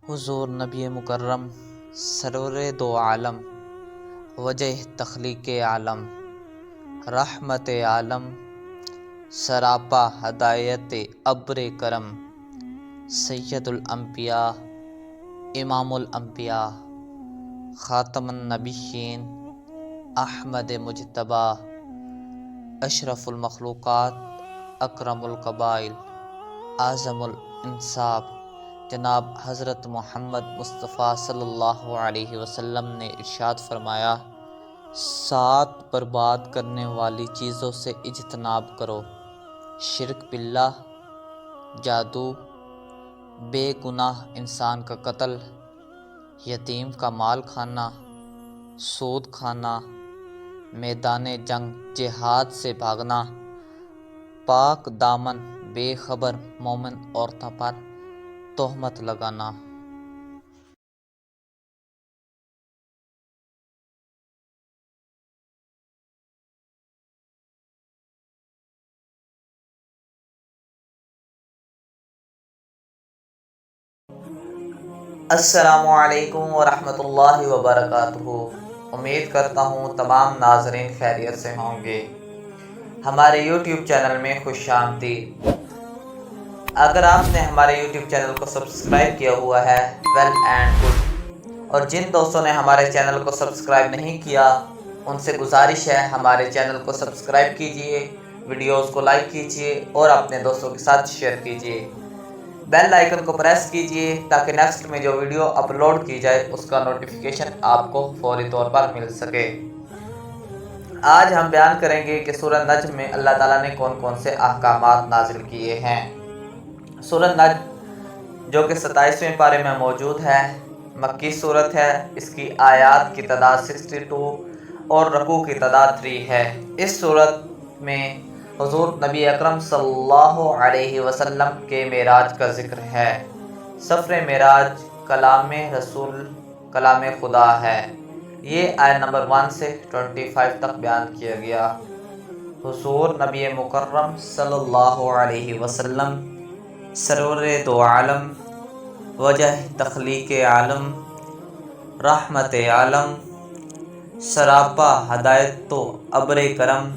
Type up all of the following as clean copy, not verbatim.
حضور نبی مکرم سرور دو عالم، وجہ تخلیق عالم، رحمت عالم، سراپا ہدایت ابر کرم، سید الانبیاء، امام الانبیاء، خاتم النبیین، احمد مجتبی، اشرف المخلوقات، اکرم القبائل، اعظم الانساب، جناب حضرت محمد مصطفیٰ صلی اللہ علیہ وسلم نے ارشاد فرمایا، 7 برباد کرنے والی چیزوں سے اجتناب کرو: شرک باللہ، جادو، بے گناہ انسان کا قتل، یتیم کا مال کھانا، سود کھانا، میدان جنگ جہاد سے بھاگنا، پاک دامن بے خبر مومن عورتوں پر تہمت لگانا۔ السلام علیکم ورحمۃ اللہ وبرکاتہ۔ امید کرتا ہوں تمام ناظرین خیریت سے ہوں گے۔ ہمارے یوٹیوب چینل میں خوش آمدید۔ اگر آپ نے ہمارے یوٹیوب چینل کو سبسکرائب کیا ہوا ہے، ویل اینڈ گڈ، اور جن دوستوں نے ہمارے چینل کو سبسکرائب نہیں کیا ان سے گزارش ہے ہمارے چینل کو سبسکرائب کیجئے، ویڈیوز کو لائک کیجئے اور اپنے دوستوں کے ساتھ شیئر کیجئے۔ بیل آئیکن کو پریس کیجئے تاکہ نیکسٹ میں جو ویڈیو اپلوڈ کی جائے اس کا نوٹیفیکیشن آپ کو فوری طور پر مل سکے۔ آج ہم بیان کریں گے کہ سورہ نجم میں اللہ تعالیٰ نے کون کون سے احکامات نازل کیے ہیں۔ سورہ نجم جو کہ 27ویں پارے میں موجود ہے، مکی صورت ہے۔ اس کی آیات کی تعداد 62 اور رکوع کی تعداد 3 ہے۔ اس صورت میں حضور نبی اکرم صلی اللہ علیہ وسلم کے معراج کا ذکر ہے۔ سفر معراج کلام رسول، کلام خدا ہے۔ یہ آیت نمبر 1 سے 25 تک بیان کیا گیا۔ حضور نبی مکرم صلی اللہ علیہ وسلم سرور دو عالم، وجہ تخلیق عالم، رحمت عالم، سراپا ہدایت و ابر کرم،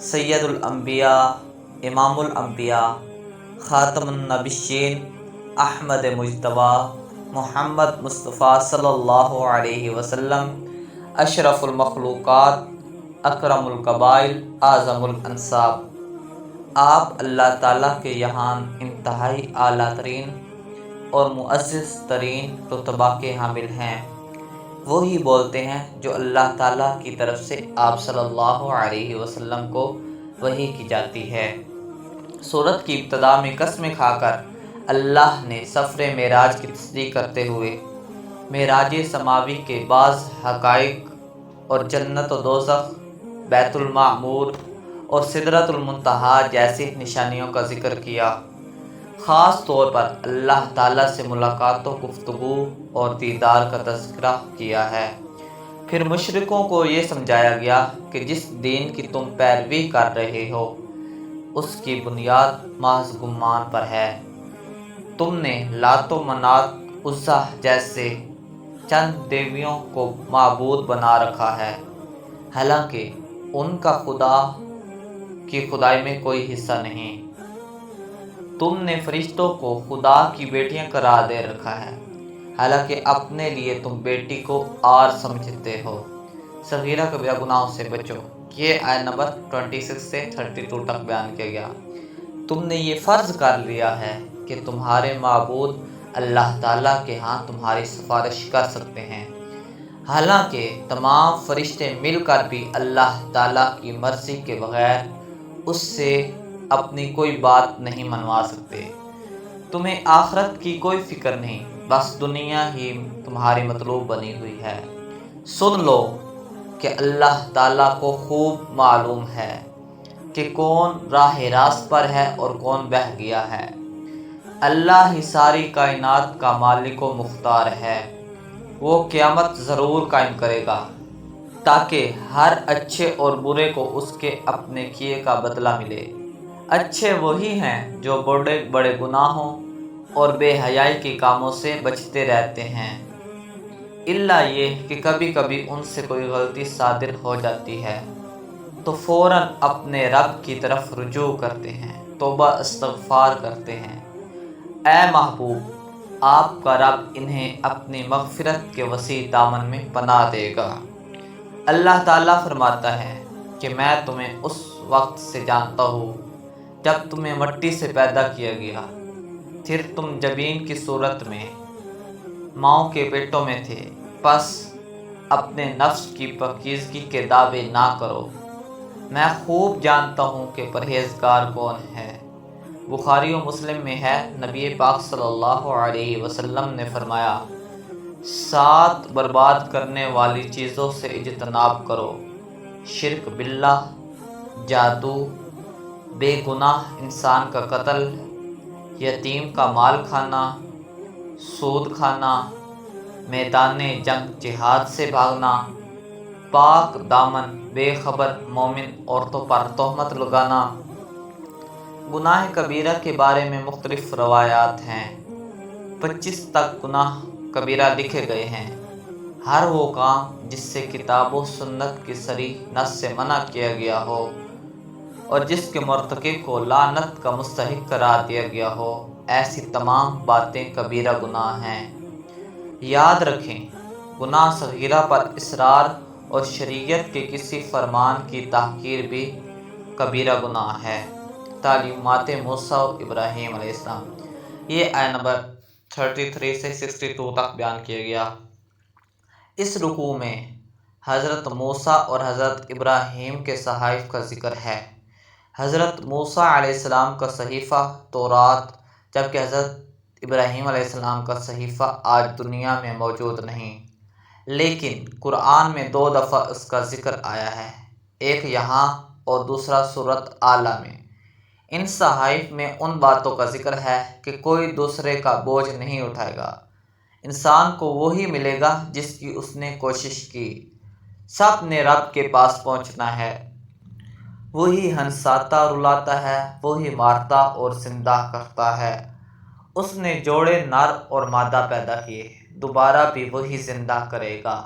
سید الانبیاء، امام الانبیاء، خاتم النبیین، احمد مجتبی، محمد مصطفیٰ صلی اللہ علیہ وسلم، اشرف المخلوقات، اکرم القبائل، اعظم الانساب۔ آپ اللہ تعالیٰ کے یہاں انتہائی اعلیٰ ترین اور معزز ترین رتبہ کے حامل ہیں۔ وہی بولتے ہیں جو اللہ تعالیٰ کی طرف سے آپ صلی اللہ علیہ وسلم کو وحی کی جاتی ہے۔ سورت کی ابتدا میں قسمیں کھا کر اللہ نے سفر معراج کی تصدیق کرتے ہوئے معراج سماوی کے بعض حقائق اور جنت و دوزخ، بیت المعمور اور سدرۃ المنتہا جیسی نشانیوں کا ذکر کیا۔ خاص طور پر اللہ تعالیٰ سے ملاقات و گفتگو اور دیدار کا تذکرہ کیا ہے۔ پھر مشرکوں کو یہ سمجھایا گیا کہ جس دین کی تم پیروی کر رہے ہو اس کی بنیاد محض گمان پر ہے۔ تم نے لات و منات، عزا جیسے چند دیویوں کو معبود بنا رکھا ہے، حالانکہ ان کا خدا کی خدائی میں کوئی حصہ نہیں۔ تم نے فرشتوں کو خدا کی بیٹیاں قرار دے رکھا ہے، حالانکہ اپنے لیے تم بیٹی کو آر سمجھتے ہو۔ صغیرہ کبیرہ گناہوں سے بچو۔ یہ آیت نمبر 26 سے 32 تک بیان کیا گیا۔ تم نے یہ فرض کر لیا ہے کہ تمہارے معبود اللہ تعالیٰ کے ہاں تمہاری سفارش کر سکتے ہیں، حالانکہ تمام فرشتے مل کر بھی اللہ تعالیٰ کی مرضی کے بغیر اس سے اپنی کوئی بات نہیں منوا سکتے۔ تمہیں آخرت کی کوئی فکر نہیں، بس دنیا ہی تمہاری مطلوب بنی ہوئی ہے۔ سن لو کہ اللہ تعالیٰ کو خوب معلوم ہے کہ کون راہ راست پر ہے اور کون بہہ گیا ہے۔ اللہ ہی ساری کائنات کا مالک و مختار ہے۔ وہ قیامت ضرور قائم کرے گا تاکہ ہر اچھے اور برے کو اس کے اپنے کیے کا بدلہ ملے۔ اچھے وہی ہیں جو بڑے بڑے گناہوں اور بے حیائی کے کاموں سے بچتے رہتے ہیں، الا یہ کہ کبھی کبھی ان سے کوئی غلطی صادر ہو جاتی ہے تو فوراً اپنے رب کی طرف رجوع کرتے ہیں، توبہ استغفار کرتے ہیں۔ اے محبوب، آپ کا رب انہیں اپنی مغفرت کے وسیع دامن میں پناہ دے گا۔ اللہ تعالیٰ فرماتا ہے کہ میں تمہیں اس وقت سے جانتا ہوں جب تمہیں مٹی سے پیدا کیا گیا، پھر تم جبین کی صورت میں ماؤں کے پیٹوں میں تھے، پس اپنے نفس کی پاکیزگی کے دعوے نہ کرو، میں خوب جانتا ہوں کہ پرہیزگار کون ہے۔ بخاری و مسلم میں ہے، نبی پاک صلی اللہ علیہ وسلم نے فرمایا، 7 برباد کرنے والی چیزوں سے اجتناب کرو: شرک باللہ، جادو، بے گناہ انسان کا قتل، یتیم کا مال کھانا، سود کھانا، میدان جنگ جہاد سے بھاگنا، پاک دامن بے خبر مومن عورتوں پر تہمت لگانا۔ گناہ کبیرہ کے بارے میں مختلف روایات ہیں، 25 تک گناہ کبیرہ لکھے گئے ہیں۔ ہر وہ کام جس سے کتاب و سنت کی صریح نص سے منع کیا گیا ہو اور جس کے مرتکب کو لعنت کا مستحق قرار دیا گیا ہو، ایسی تمام باتیں کبیرہ گناہ ہیں۔ یاد رکھیں، گناہ صغیرہ پر اصرار اور شریعت کے کسی فرمان کی تحقیر بھی کبیرہ گناہ ہے۔ تعلیمات موسیٰ و ابراہیم علیہ السلام، یہ آیت نمبر 33 سے 62 تک بیان کیا گیا۔ اس رکوع میں حضرت موسیٰ اور حضرت ابراہیم کے صحائف کا ذکر ہے۔ حضرت موسیٰ علیہ السلام کا صحیفہ تورات، جبکہ حضرت ابراہیم علیہ السلام کا صحیفہ آج دنیا میں موجود نہیں، لیکن قرآن میں 2 دفعہ اس کا ذکر آیا ہے، ایک یہاں اور دوسرا سورۃ اعلیٰ میں۔ ان صحائف میں ان باتوں کا ذکر ہے کہ کوئی دوسرے کا بوجھ نہیں اٹھائے گا، انسان کو وہی ملے گا جس کی اس نے کوشش کی، سب نے رب کے پاس پہنچنا ہے، وہی ہنساتا رلاتا ہے، وہی مارتا اور زندہ کرتا ہے، اس نے جوڑے نر اور مادہ پیدا کیے، دوبارہ بھی وہی زندہ کرے گا،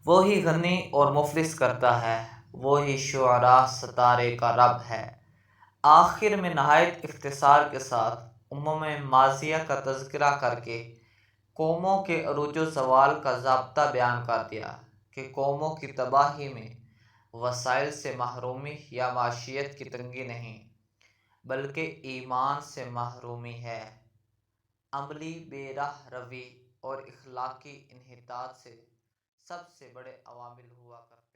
وہی غنی اور مفلس کرتا ہے، وہی شعراء ستارے کا رب ہے۔ آخر میں نہایت اختصار کے ساتھ امم ماضیہ کا تذکرہ کر کے قوموں کے عروج و زوال کا ضابطہ بیان کر دیا کہ قوموں کی تباہی میں وسائل سے محرومی یا معیشت کی تنگی نہیں، بلکہ ایمان سے محرومی ہے۔ عملی بے راہ روی اور اخلاقی انحطاط سے سب سے بڑے عوامل ہوا کرتے